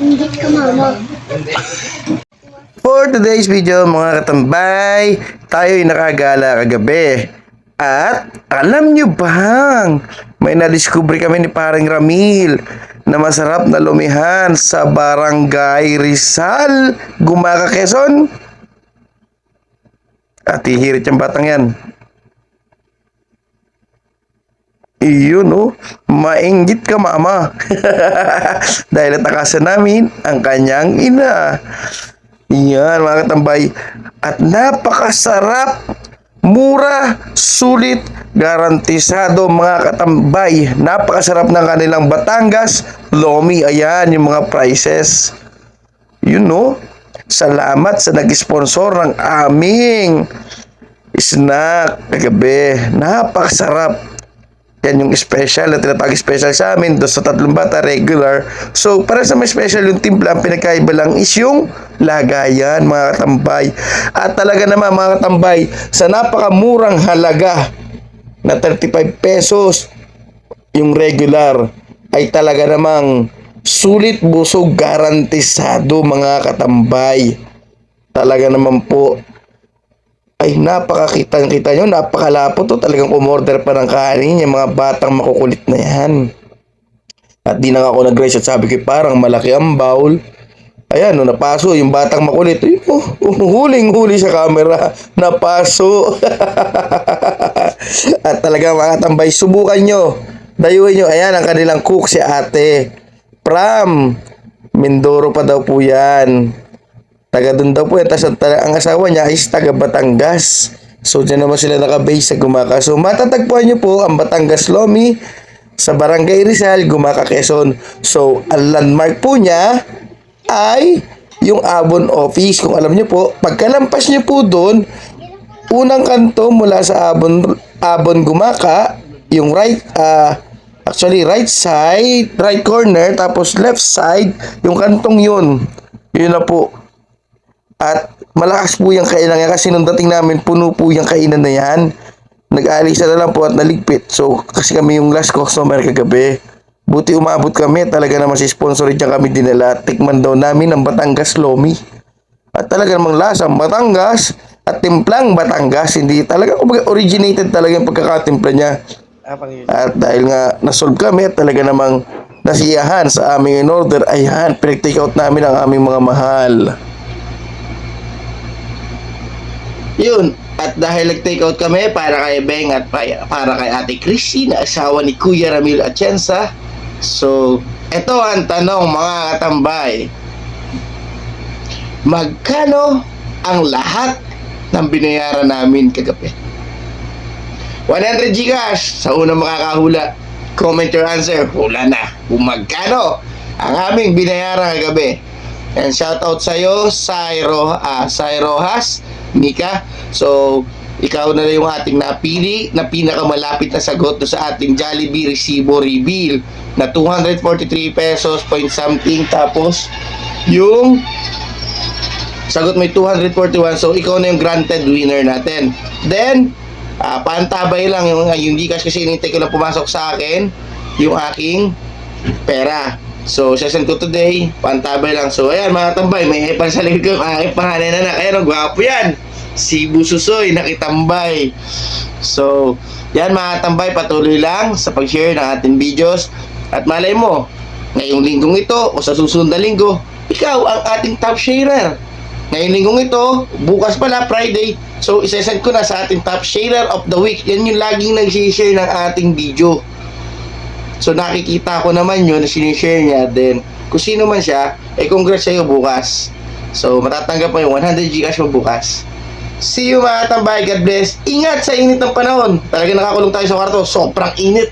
Hindi ka mama. For today's video mga katambay, tayo'y nakagala kagabi. At alam nyo bang, may nadiskubre kami ni Paring Ramil na masarap na lumihan sa Barangay Rizal, Gumaca, Quezon. At hihirit yung batang yan. Iyon mainggit ka mama. Dahil natakasan namin ang kanyang ina. Yan mga katambay. At napakasarap, mura, sulit, garantisado mga katambay. Napakasarap ng kanilang Batangas Lomi. Ayan yung mga prices. Yun salamat sa nag-sponsor ng aming snack kagabi. Napakasarap. Yan yung special na tinatawag special sa amin. Doon sa 3 bata, regular. So, para sa may special yung timpla, ang pinagkaiba lang is yung lagayan, mga katambay. At talaga naman, mga katambay, sa napakamurang halaga na 35 pesos, yung regular, ay talaga namang sulit, busog, garantisado, mga katambay. Talaga naman po, ay napakakitang-kita nyo, napakalapot talagang umorder pa ng kanin, yung mga batang makukulit na yan. At di na ako nag-raise at sabi ko parang malaki ang bowl. Ayan, napaso yung batang makulit. Huling-huli sa camera, napaso. At talagang mga tambay, subukan nyo, dayuhin nyo. Ayan ang kanilang cook, si ate Pram Mindoro pa daw po yan. Taga doon daw po yan. Tapos ang asawa niya is taga Batangas. So dyan naman sila nakabase sa Gumaca. So matatagpuan nyo po ang Batangas Lomi sa Barangay Rizal, Gumaca, Quezon. So ang landmark po niya ay yung Avon Office. Kung alam nyo po, pagkalampas nyo po doon, unang kanto mula sa Avon Gumaca, yung right side, right corner, tapos left side, yung kantong yun na po. At malakas po yung kainan niya kasi nung dating namin, puno po yung kainan na yan. Nag-aalisa na lang po at naligpit. So, kasi kami yung last customer kagabi. Buti umabot kami, talaga naman si sponsorin niya kami dinala. Tikman daw namin ang Batangas Lomi. At talaga namang lasang Batangas at timplang Batangas. Hindi talaga, originated talaga yung pagkakatimpla niya. At dahil nga nasolve kami, talaga namang nasiyahan sa aming in-order. Ayan, pinag-take out namin ang aming mga mahal. Yun, at dahil nag-take out kami para kay Beng at para kay Ate Chrissy na asawa ni Kuya Ramil Atienza. So, ito ang tanong mga katambay. Magkano ang lahat ng binayaran namin kagabi? 100 Gcash sa unang makakahula. Comment your answer. Hula na. Kung magkano ang aming binayaran kagabi. And shout out sa'yo, Sai Rojas, Mika. So, ikaw na yung ating napili na pinakamalapit na sagot do sa ating Jollibee Resibo Reveal na 243 pesos point something. Tapos, yung sagot may 241. So, ikaw na yung granted winner natin. Then, pantabay lang yung Gcash kasi inintay ko lang pumasok sa akin yung aking pera. So, session ko today, pantabay lang. So, ayan mga tambay, may ipang sa likod ko, aking pangalan na. Ayan, gwapo yan. Si Bususoy, nakitambay. So, yan mga tambay, patuloy lang sa pag-share ng ating videos. At malay mo, ngayong linggong ito o sa susunod na linggo, ikaw ang ating top sharer. Ngayong linggong ito, bukas pala, Friday. So, isesend ko na sa ating top sharer of the week. Yan yung laging nag-share ng ating video. So, nakikita ko naman yun na sinishare niya. Then, kung sino man siya, congrats sa'yo bukas. So, matatanggap mo yung 100 Gcash mo bukas. See you mga tambay. God bless. Ingat sa init ng panahon. Talagang nakakulong tayo sa kwarto. Sobrang init.